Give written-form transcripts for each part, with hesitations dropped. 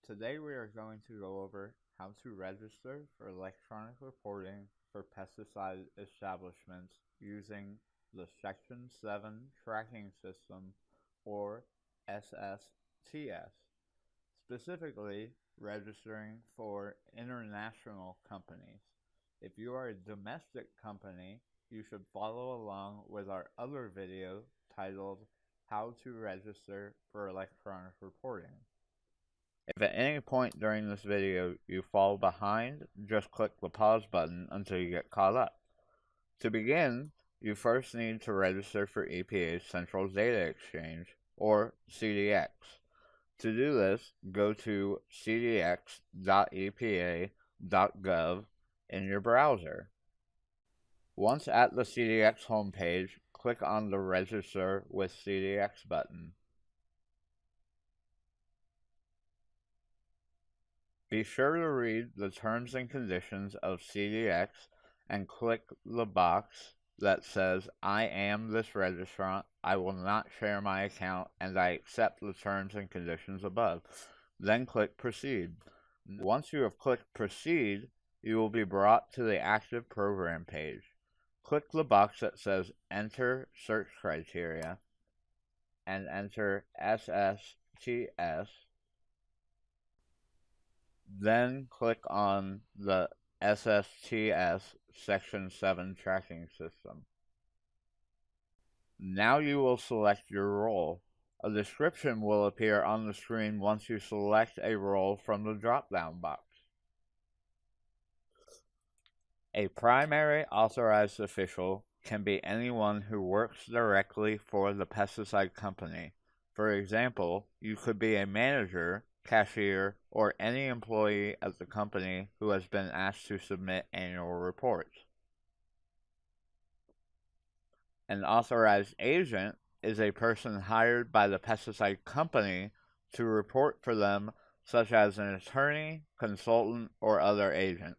Today we are going to go over how to register for electronic reporting for pesticide establishments using the Section 7 tracking system or SSTS, specifically registering for international companies. If you are a domestic company, you should follow along with our other video titled How to Register for Electronic Reporting. If at any point during this video you fall behind, just click the pause button until you get caught up. To begin, you first need to register for EPA's Central Data Exchange, or CDX. To do this, go to cdx.epa.gov in your browser. Once at the CDX homepage, click on the Register with CDX button. Be sure to read the terms and conditions of CDX and click the box that says, I am this registrant, I will not share my account, and I accept the terms and conditions above. Then click Proceed. Once you have clicked Proceed, you will be brought to the Active Program page. Click the box that says Enter Search Criteria and enter SSTS. Then click on the SSTS Section 7 tracking system. Now you will select your role. A description will appear on the screen once you select a role from the drop-down box. A primary authorized official can be anyone who works directly for the pesticide company. For example, you could be a manager, cashier, or any employee at the company who has been asked to submit annual reports. An authorized agent is a person hired by the pesticide company to report for them, such as an attorney, consultant, or other agent.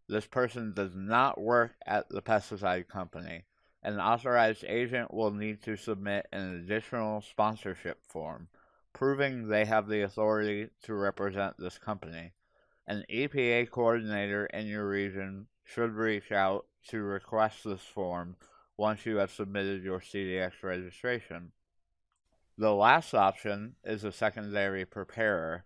This person does not work at the pesticide company. An authorized agent will need to submit an additional sponsorship form, proving they have the authority to represent this company. An EPA coordinator in your region should reach out to request this form once you have submitted your CDX registration. The last option is a secondary preparer.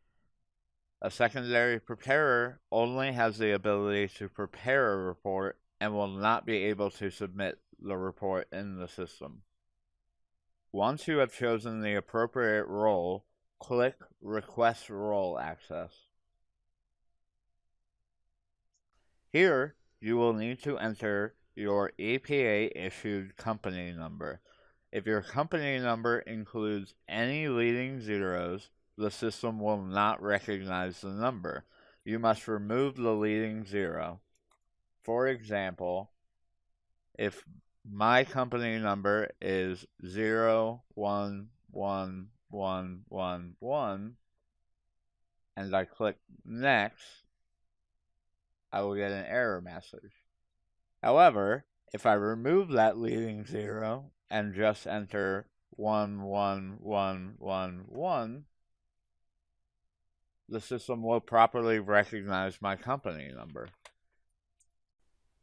A secondary preparer only has the ability to prepare a report and will not be able to submit the report in the system. Once you have chosen the appropriate role, click Request Role Access. Here, you will need to enter your EPA-issued company number. If your company number includes any leading zeros, the system will not recognize the number. You must remove the leading zero. For example, if my company number is 011111 and I click Next, I will get an error message. However, if I remove that leading zero and just enter 11111, the system will properly recognize my company number.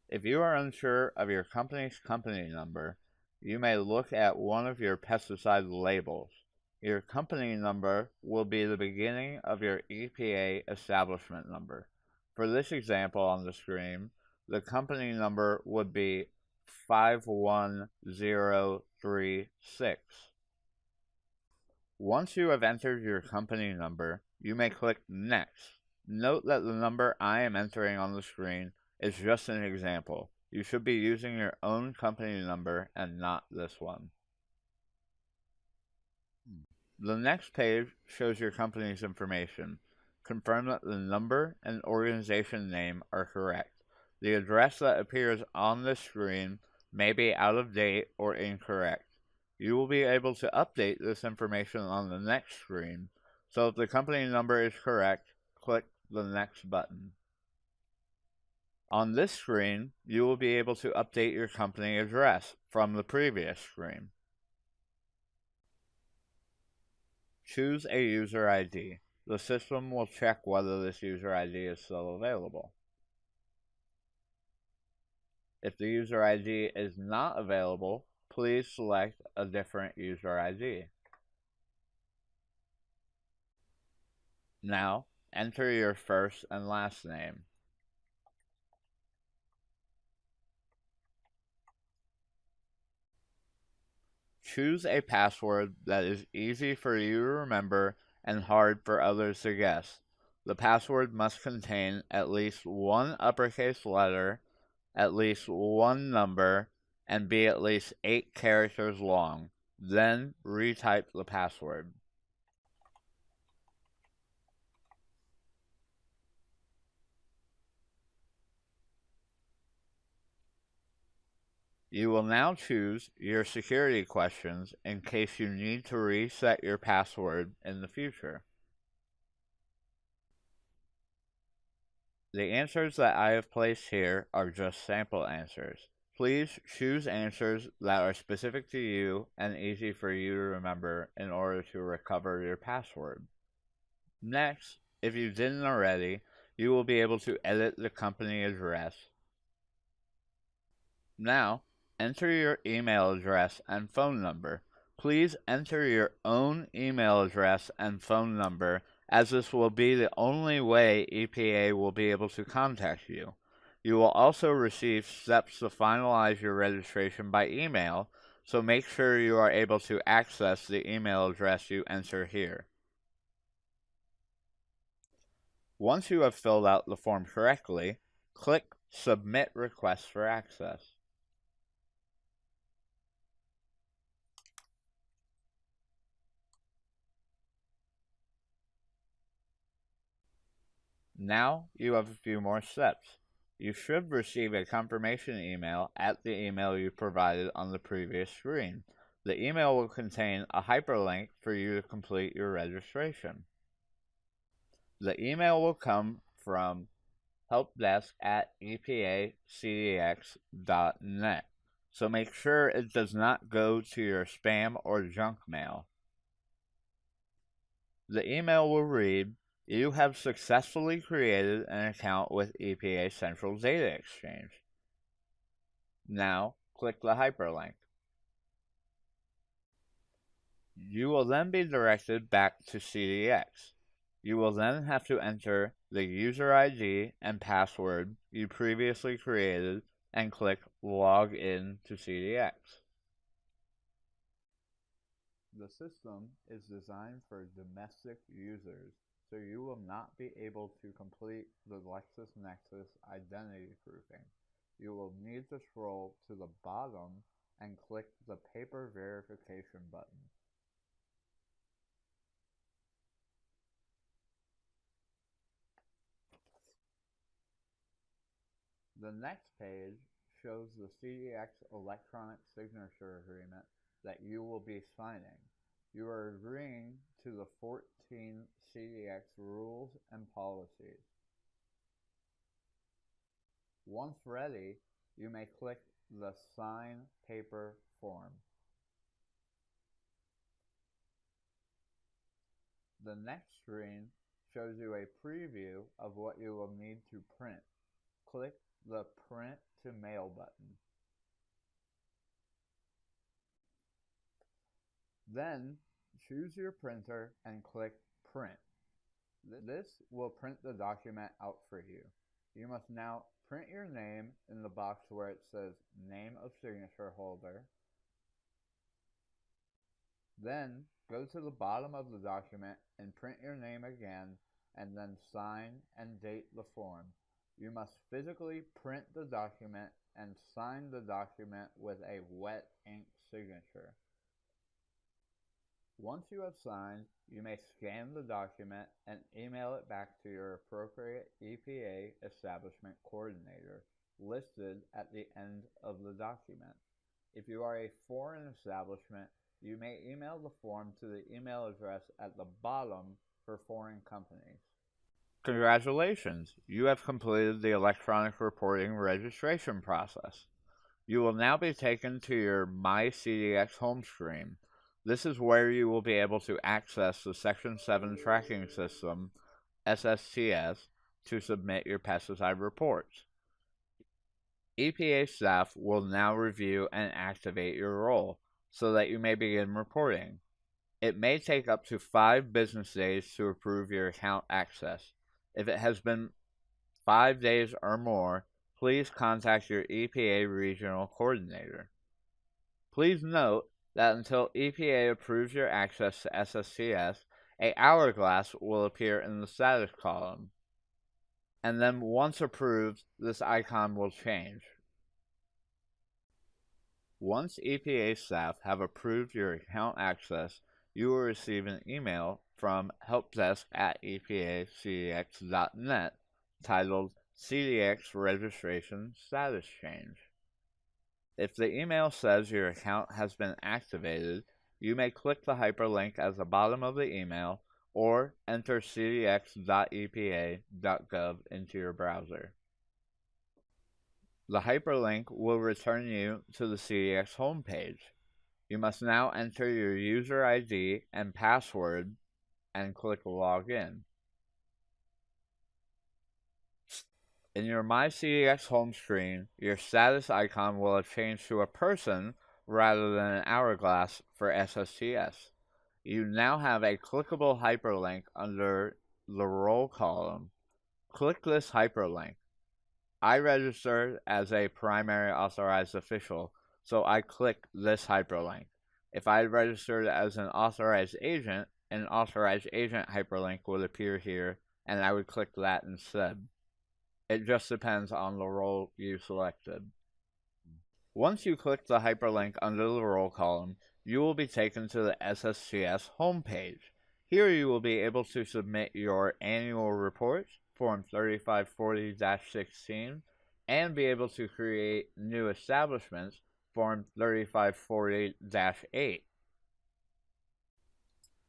If you are unsure of your company's company number, you may look at one of your pesticide labels. Your company number will be the beginning of your EPA establishment number. For this example on the screen, the company number would be 51036. Once you have entered your company number, you may click Next. Note that the number I am entering on the screen is just an example. You should be using your own company number and not this one. The next page shows your company's information. Confirm that the number and organization name are correct. The address that appears on this screen may be out of date or incorrect. You will be able to update this information on the next screen, so if the company number is correct, click the Next button. On this screen, you will be able to update your company address from the previous screen. Choose a user ID. the system will check whether this user ID is still available. If the user ID is not available, please select a different user ID. Now, enter your first and last name. Choose a password that is easy for you to remember and hard for others to guess. The password must contain at least one uppercase letter, at least one number, and be at least 8 characters long. Then retype the password. You will now choose your security questions in case you need to reset your password in the future. The answers that I have placed here are just sample answers. Please choose answers that are specific to you and easy for you to remember in order to recover your password. Next, if you didn't already, you will be able to edit the company address. Now, enter your email address and phone number. Please enter your own email address and phone number, as this will be the only way EPA will be able to contact you. You will also receive steps to finalize your registration by email, so make sure you are able to access the email address you enter here. Once you have filled out the form correctly, click Submit Request for Access. Now you have a few more steps. You should receive a confirmation email at the email you provided on the previous screen. The email will contain a hyperlink for you to complete your registration. The email will come from helpdesk@epacdx.net, so make sure it does not go to your spam or junk mail. The email will read, "You have successfully created an account with EPA Central Data Exchange." Now, click the hyperlink. You will then be directed back to CDX. You will then have to enter the user ID and password you previously created and click Log in to CDX. The system is designed for domestic users, so you will not be able to complete the LexisNexis identity proofing. You will need to scroll to the bottom and click the paper verification button. The next page shows the CDX electronic signature agreement that you will be signing. You are agreeing to the 14 CDX rules and policies. Once ready, you may click the Sign Paper form. The next screen shows you a preview of what you will need to print. Click the Print to Mail button. Then, choose your printer and click Print. This will print the document out for you. You must now print your name in the box where it says Name of Signature Holder. Then, go to the bottom of the document and print your name again, and then sign and date the form. You must physically print the document and sign the document with a wet ink signature. Once you have signed, you may scan the document and email it back to your appropriate EPA establishment coordinator listed at the end of the document. If you are a foreign establishment, you may email the form to the email address at the bottom for foreign companies. Congratulations! You have completed the electronic reporting registration process. You will now be taken to your My CDX home screen. This is where you will be able to access the Section 7 tracking system, SSTS, to submit your pesticide reports. EPA staff will now review and activate your role so that you may begin reporting. It may take up to 5 business days to approve your account access. If it has been 5 days or more, please contact your EPA regional coordinator. Please note that until EPA approves your access to SSTS, a hourglass will appear in the status column. And then once approved, this icon will change. Once EPA staff have approved your account access, you will receive an email from helpdesk@epacdx.net titled CDX Registration Status Change. If the email says your account has been activated, you may click the hyperlink at the bottom of the email or enter cdx.epa.gov into your browser. The hyperlink will return you to the CDX homepage. You must now enter your user ID and password and click Login. In your My CDX home screen, your status icon will have changed to a person rather than an hourglass for SSTS. You now have a clickable hyperlink under the role column. Click this hyperlink. I registered as a primary authorized official, so I click this hyperlink. If I registered as an authorized agent, an authorized agent hyperlink would appear here, and I would click that instead. It just depends on the role you selected. Once you click the hyperlink under the role column, you will be taken to the SSTS homepage. Here you will be able to submit your annual report, Form 3540-16, and be able to create new establishments, Form 3540-8.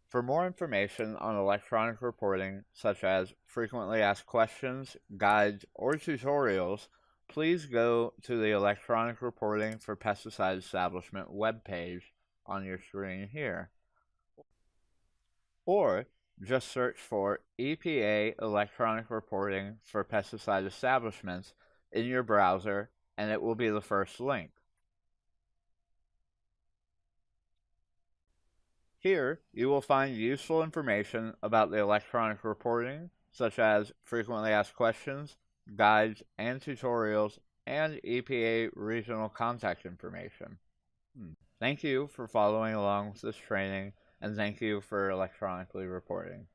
For more information on electronic reporting, such as frequently asked questions, guides, or tutorials, please go to the Electronic Reporting for Pesticide Establishment webpage on your screen here. Or just search for EPA Electronic Reporting for Pesticide Establishments in your browser, and it will be the first link. Here, you will find useful information about the electronic reporting, such as frequently asked questions, guides, and tutorials, and EPA regional contact information. Thank you for following along with this training, and thank you for electronically reporting.